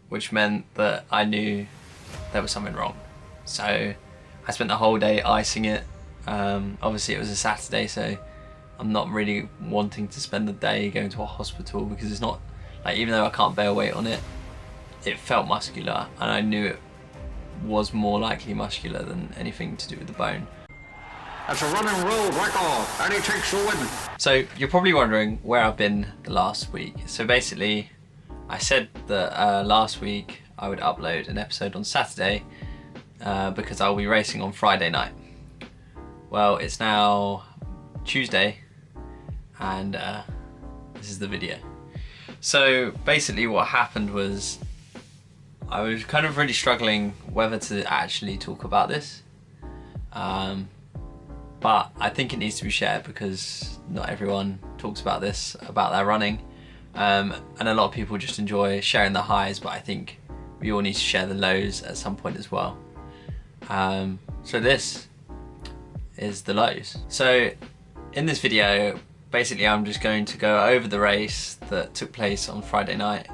which meant that I knew there was something wrong. So I spent the whole day icing it. Obviously it was a Saturday, so I'm not really wanting to spend the day going to a hospital, because it's not, like, even though I can't bear weight on it, it felt muscular, and I knew it was more likely muscular than anything to do with the bone. That's a running road record, and he takes the win. So you're probably wondering where I've been the last week. So basically, I said that last week I would upload an episode on Saturday because I'll be racing on Friday night. Well, it's now Tuesday, and this is the video. So basically what happened was I was kind of really struggling whether to actually talk about this. But I think it needs to be shared because not everyone talks about this, about their running. And a lot of people just enjoy sharing the highs, but I think we all need to share the lows at some point as well. So this is the lows. So in this video, basically I'm just going to go over the race that took place on Friday night.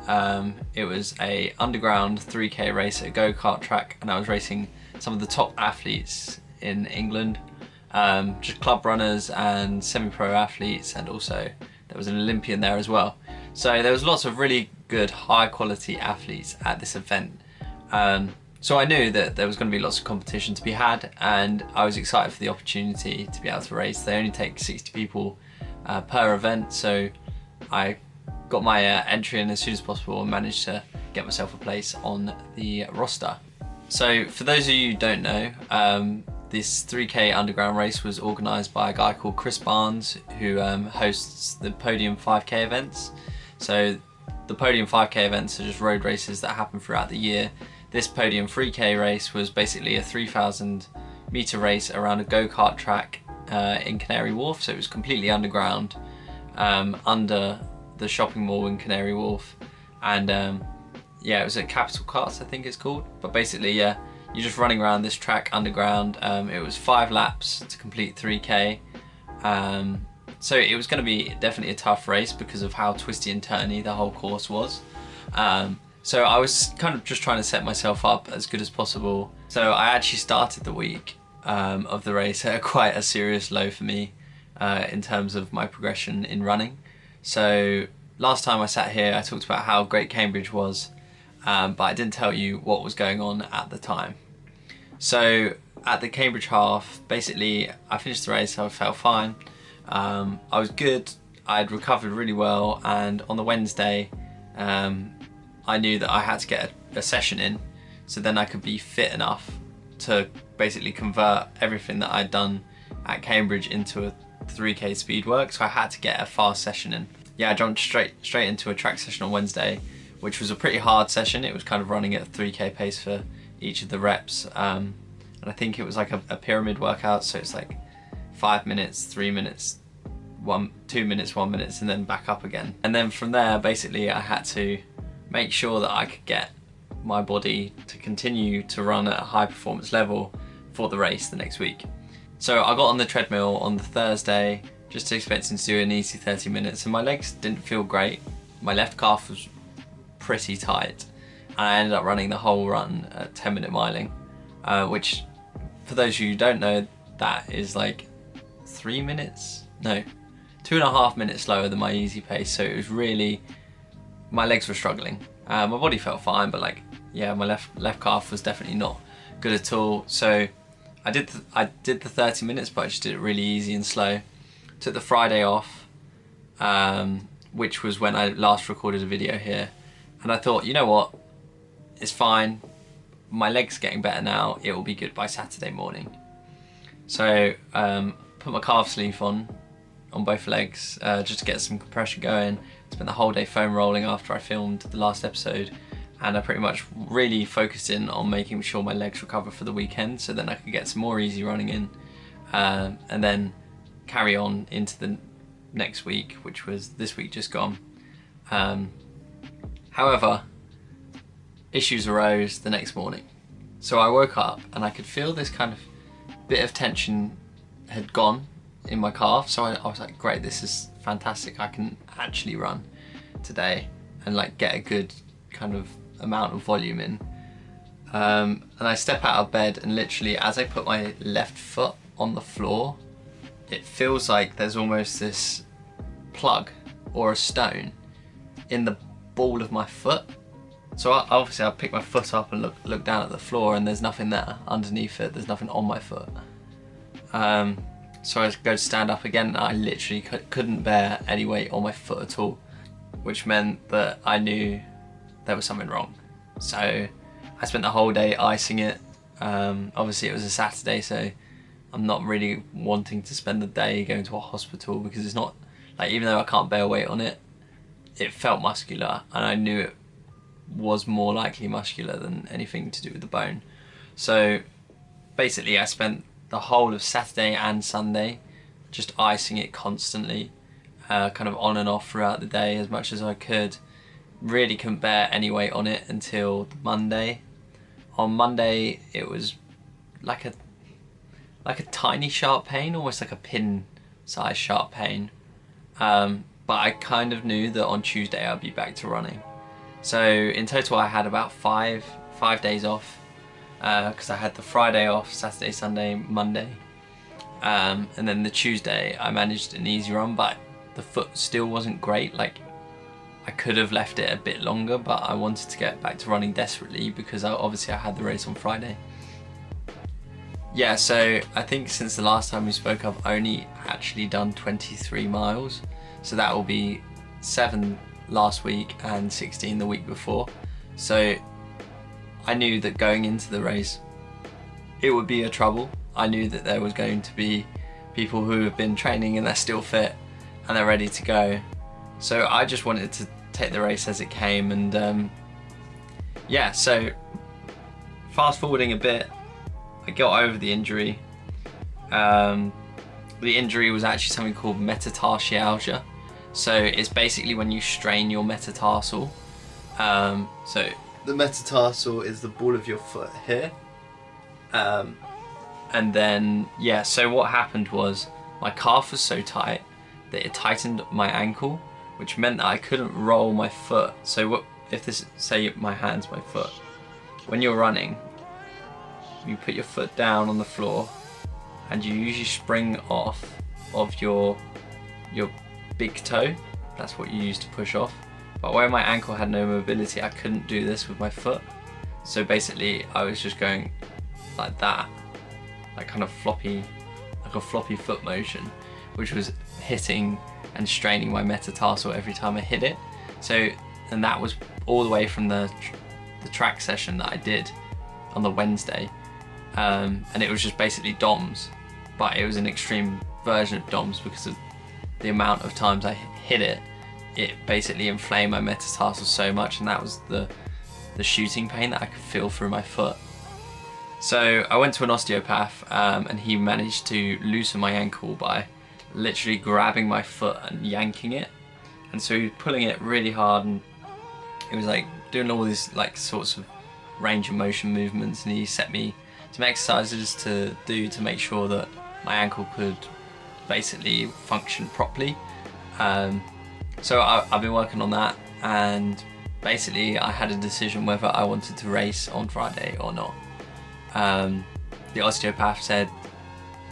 It was a underground 3K race at a go-kart track, and I was racing some of the top athletes in England. Just club runners and semi-pro athletes, and also there was an Olympian there as well. So there was lots of really good high quality athletes at this event. So I knew that there was going to be lots of competition to be had, and I was excited for the opportunity to be able to race. They only take 60 people per event, so I got my entry in as soon as possible and managed to get myself a place on the roster. So for those of you who don't know, this 3K underground race was organised by a guy called Chris Barnes, who hosts the Podium 5K events. So the Podium 5K events are just road races that happen throughout the year. This Podium 3K race was basically a 3,000 metre race around a go-kart track in Canary Wharf. So it was completely underground, under the shopping mall in Canary Wharf. And yeah, it was at Capital Karts, I think it's called. But basically, yeah, you're just running around this track underground. It was 5 laps to complete 3K. So it was going to be definitely a tough race because of how twisty and turny the whole course was. So I was kind of just trying to set myself up as good as possible. So I actually started the week of the race at quite a serious low for me in terms of my progression in running. So last time I sat here I talked about how great Cambridge was, but I didn't tell you what was going on at the time. So at the Cambridge half, basically I finished the race, I felt fine. I was good, I'd recovered really well, and on the Wednesday I knew that I had to get a session in, so then I could be fit enough to basically convert everything that I'd done at Cambridge into a 3K speed work, so I had to get a fast session in. Yeah, I jumped straight into a track session on Wednesday, which was a pretty hard session. It was kind of running at a 3K pace for each of the reps, and I think it was like a pyramid workout, so it's like 5 minutes, 3 minutes, 2 minutes, 1 minute, and then back up again. And then from there, basically I had to make sure that I could get my body to continue to run at a high performance level for the race the next week. So I got on the treadmill on the Thursday, just expecting to do an easy 30 minutes, and my legs didn't feel great. My left calf was pretty tight, and I ended up running the whole run at 10-minute miling, which for those of you who don't know, that is like 3 minutes, no, 2.5 minutes slower than my easy pace. So it was really, my legs were struggling. My body felt fine, but like, yeah, my left calf was definitely not good at all. So I did the 30 minutes, but I just did it really easy and slow. Took the Friday off, which was when I last recorded a video here, and I thought, you know what, it's fine, my leg's getting better now, it will be good by Saturday morning. So put my calf sleeve on both legs, just to get some compression going. Spent the whole day foam rolling after I filmed the last episode, and I pretty much really focused in on making sure my legs recover for the weekend, so then I could get some more easy running in, and then carry on into the next week, which was this week just gone. However, issues arose the next morning. So I woke up and I could feel this kind of bit of tension had gone in my calf. So I was like, great, this is fantastic. I can actually run today and like get a good kind of amount of volume in. And I step out of bed, and literally as I put my left foot on the floor, it feels like there's almost this plug or a stone in the ball of my foot. So obviously I pick my foot up and look down at the floor, and there's nothing there underneath it. There's nothing on my foot. So I go to stand up again, and I literally couldn't bear any weight on my foot at all, which meant that I knew there was something wrong. So I spent the whole day icing it. Obviously it was a Saturday, so I'm not really wanting to spend the day going to a hospital, because it's not, like, even though I can't bear weight on it, it felt muscular, and I knew it was more likely muscular than anything to do with the bone. So basically I spent the whole of Saturday and Sunday just icing it constantly, kind of on and off throughout the day as much as I could. Really couldn't bear any weight on it until Monday. On Monday it was like a tiny sharp pain, almost like a pin size sharp pain, but I kind of knew that on Tuesday I'd be back to running. So in total I had about five days off, because I had the Friday off, Saturday, Sunday, Monday, and then the Tuesday I managed an easy run, but the foot still wasn't great. Like, I could have left it a bit longer, but I wanted to get back to running desperately because obviously I had the race on Friday. Yeah, so I think since the last time we spoke I've only actually done 23 miles, so that will be 7 last week and 16 the week before. So I knew that going into the race it would be a trouble. I knew that there was going to be people who have been training and they're still fit and they're ready to go. So I just wanted to take the race as it came, and yeah, so fast forwarding a bit, I got over the injury. The injury was actually something called metatarsialgia. So it's basically when you strain your metatarsal. So the metatarsal is the ball of your foot here. And then, yeah, so what happened was my calf was so tight that it tightened my ankle, which meant that I couldn't roll my foot. So what if this, say my hand's my foot, when you're running, you put your foot down on the floor and you usually spring off of your big toe. That's what you use to push off. But where my ankle had no mobility, I couldn't do this with my foot. So basically I was just going like that, like kind of floppy, like a floppy foot motion, which was hitting and straining my metatarsal every time I hit it. So, and that was all the way from the track session that I did on the Wednesday. And it was just basically DOMS, but it was an extreme version of DOMS because of the amount of times I hit it. It basically inflamed my metatarsal so much, and that was the shooting pain that I could feel through my foot. So I went to an osteopath, and he managed to loosen my ankle by literally grabbing my foot and yanking it. And so he was pulling it really hard, and it was like doing all these like sorts of range of motion movements, and he set me some exercises to do to make sure that my ankle could basically function properly. So I've been working on that, and basically I had a decision whether I wanted to race on Friday or not. The osteopath said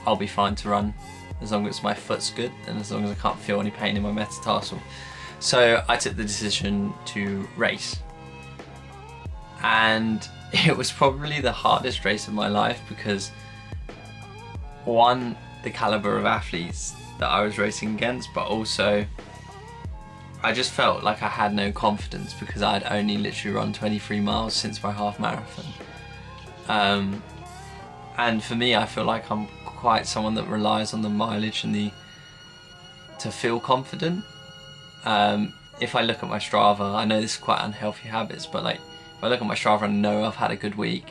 I'll be fine to run as long as my foot's good and as long as I can't feel any pain in my metatarsal. So I took the decision to race, and it was probably the hardest race of my life because, one, the caliber of athletes that I was racing against, but also I just felt like I had no confidence because I had only literally run 23 miles since my half marathon. And for me, I feel like I'm quite someone that relies on the mileage and to feel confident. If I look at my Strava, I know this is quite unhealthy habits, but like if I look at my Strava and know I've had a good week,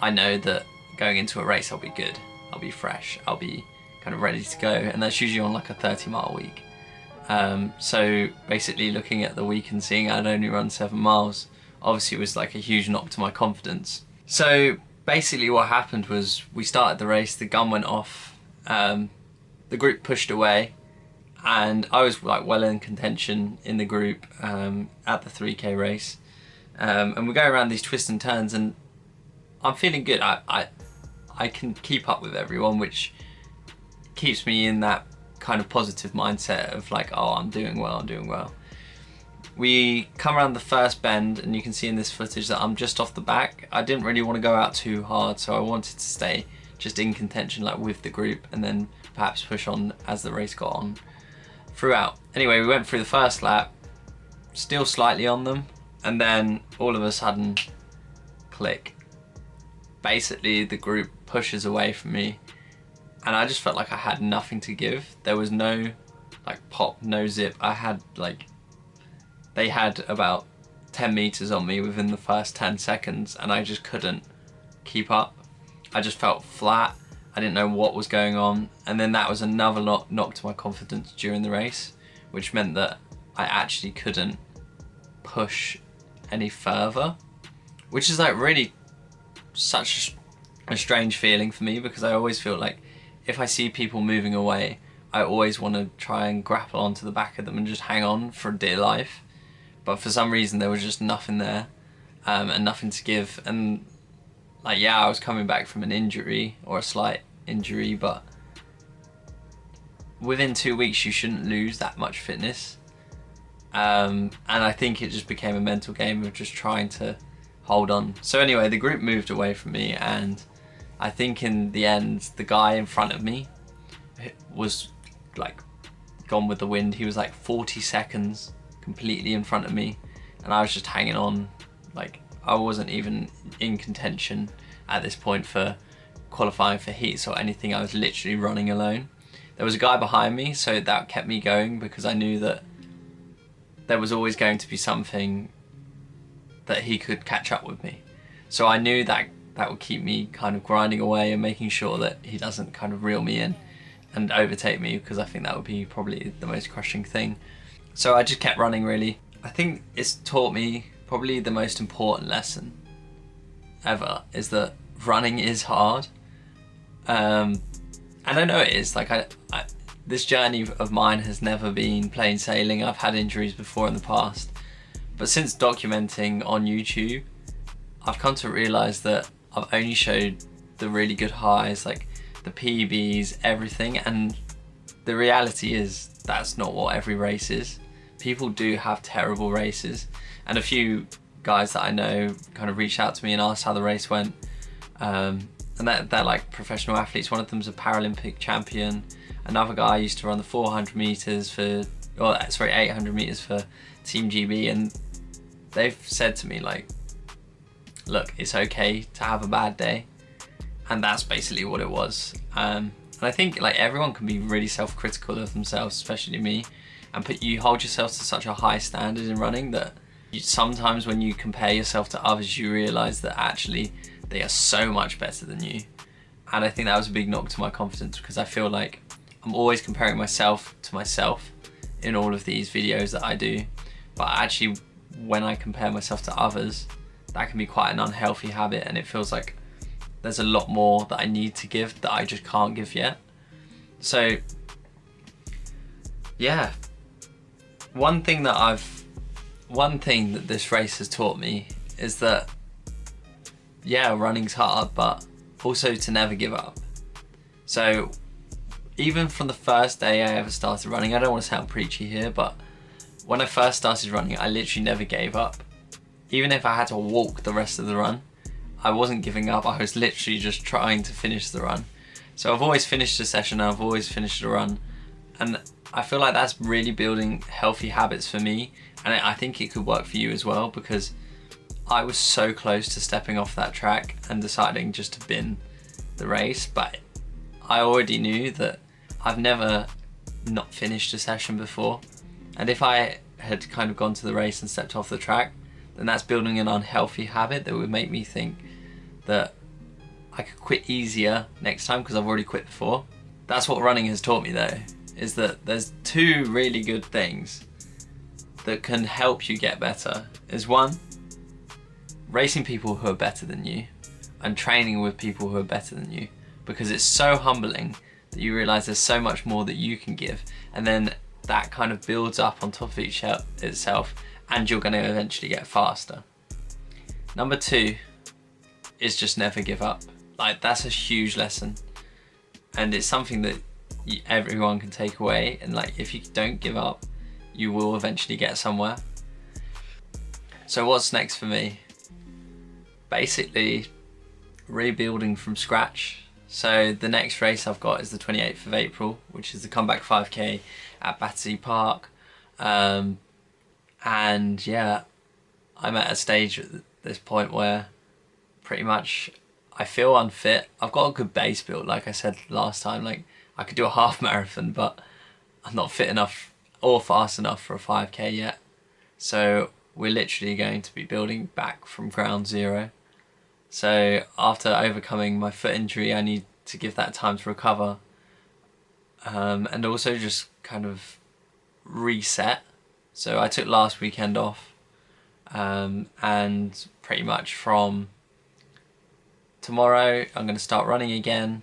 I know that going into a race I'll be good, I'll be fresh, I'll be kind of ready to go, and that's usually on like a 30-mile week. So basically looking at the week and seeing I'd only run 7 miles, obviously it was like a huge knock to my confidence. So basically what happened was we started the race, the gun went off, the group pushed away, and I was like well in contention in the group at the 3K race. And we're going around these twists and turns, and I'm feeling good. I can keep up with everyone, which keeps me in that kind of positive mindset of like, oh, I'm doing well, I'm doing well. We come around the first bend, and you can see in this footage that I'm just off the back. I didn't really want to go out too hard, so I wanted to stay just in contention, like with the group, and then perhaps push on as the race got on throughout. Anyway, we went through the first lap, still slightly on them, and then all of a sudden, click. Basically, the group pushes away from me, and I just felt like I had nothing to give. There was no like pop, no zip. I had like, they had about 10 meters on me within the first 10 seconds, and I just couldn't keep up. I just felt flat. I didn't know what was going on. And then that was another knock to my confidence during the race, which meant that I actually couldn't push any further, which is like really such a strange feeling for me, because I always feel like if I see people moving away, I always want to try and grapple onto the back of them and just hang on for dear life. But for some reason there was just nothing there, and nothing to give. And like, yeah, I was coming back from an injury, or a slight injury, but within 2 weeks you shouldn't lose that much fitness. And I think it just became a mental game of just trying to hold on. So anyway, the group moved away from me, and I think in the end the guy in front of me was like gone with the wind. He was like 40 seconds completely in front of me, and I was just hanging on. Like, I wasn't even in contention at this point for qualifying for heats or anything. I was literally running alone. There was a guy behind me, so that kept me going, because I knew that there was always going to be something that he could catch up with me. So I knew that that would keep me kind of grinding away and making sure that he doesn't kind of reel me in and overtake me, because I think that would be probably the most crushing thing. So I just kept running, really. I think it's taught me probably the most important lesson ever, is that running is hard. And I know it is. Like, this journey of mine has never been plain sailing. I've had injuries before in the past. But since documenting on YouTube, I've come to realise that I've only showed the really good highs, like the PBs, everything. And the reality is that's not what every race is. People do have terrible races. And a few guys that I know kind of reached out to me and asked how the race went. And they're like professional athletes. One of them's a Paralympic champion. Another guy used to run the 400 meters for, 800 meters for Team GB. And they've said to me, like, look, it's okay to have a bad day. And that's basically what it was. And I think like everyone can be really self-critical of themselves, especially me. And you hold yourself to such a high standard in running that sometimes when you compare yourself to others, you realise that actually they are so much better than you. And I think that was a big knock to my confidence, because I feel like I'm always comparing myself to myself in all of these videos that I do. But actually, when I compare myself to others, that can be quite an unhealthy habit, and it feels like there's a lot more that I need to give that I just can't give yet. So yeah, one thing that this race has taught me is that, yeah, running's hard, but also to never give up. So even from the first day I ever started running, I don't want to sound preachy here, but when I first started running, I literally never gave up. Even if I had to walk the rest of the run, I wasn't giving up. I was literally just trying to finish the run. So I've always finished a session, I've always finished a run, and I feel like that's really building healthy habits for me, and I think it could work for you as well, because I was so close to stepping off that track and deciding just to bin the race, but I already knew that I've never not finished a session before, and if I had kind of gone to the race and stepped off the track, then that's building an unhealthy habit that would make me think that I could quit easier next time, because I've already quit before. That's what running has taught me though, is that there's two really good things that can help you get better. Is one, racing people who are better than you and training with people who are better than you, because it's so humbling that you realise there's so much more that you can give, and then that kind of builds up on top of itself, and you're going to eventually get faster. Number 2 is just never give up. Like, that's a huge lesson, and it's something that everyone can take away. And like, if you don't give up, you will eventually get somewhere. So what's next for me? Basically rebuilding from scratch. So the next race I've got is the 28th of April, which is the comeback 5k at Battersea Park. And yeah, I'm at a stage at this point where pretty much I feel unfit. I've got a good base build, like I said last time. Like, I could do a half marathon, but I'm not fit enough or fast enough for a 5k yet. So we're literally going to be building back from ground zero. So after overcoming my foot injury, I need to give that time to recover, and also just kind of reset. So I took last weekend off, and pretty much from tomorrow I'm going to start running again,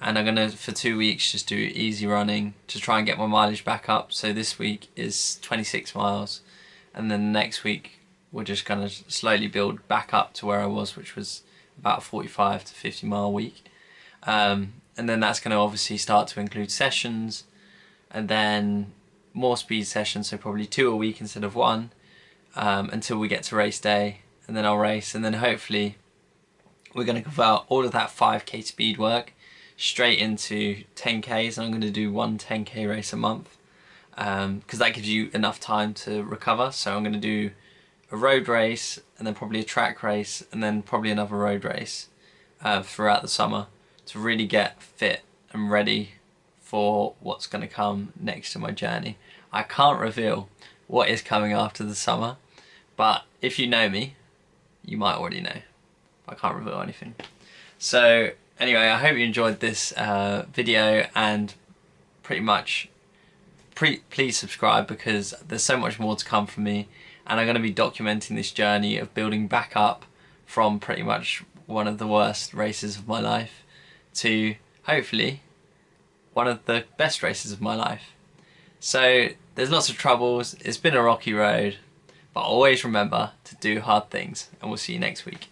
and I'm going to, for 2 weeks, just do easy running to try and get my mileage back up. So this week is 26 miles, and then next week we're just going to slowly build back up to where I was, which was about a 45 to 50 mile week. And then that's going to obviously start to include sessions, and then more speed sessions, so probably 2 a week instead of 1, until we get to race day, and then I'll race, and then hopefully we're going to convert all of that 5k speed work straight into 10ks, and I'm going to do 1 10k race a month, because that gives you enough time to recover. So I'm going to do a road race, and then probably a track race, and then probably another road race throughout the summer to really get fit and ready for what's going to come next in my journey. I can't reveal what is coming after the summer, but if you know me, you might already know. I can't reveal anything. So anyway, I hope you enjoyed this video, and pretty much please subscribe, because there's so much more to come from me, and I'm going to be documenting this journey of building back up from pretty much one of the worst races of my life to hopefully one of the best races of my life. So there's lots of troubles, it's been a rocky road, but always remember to do hard things, and we'll see you next week.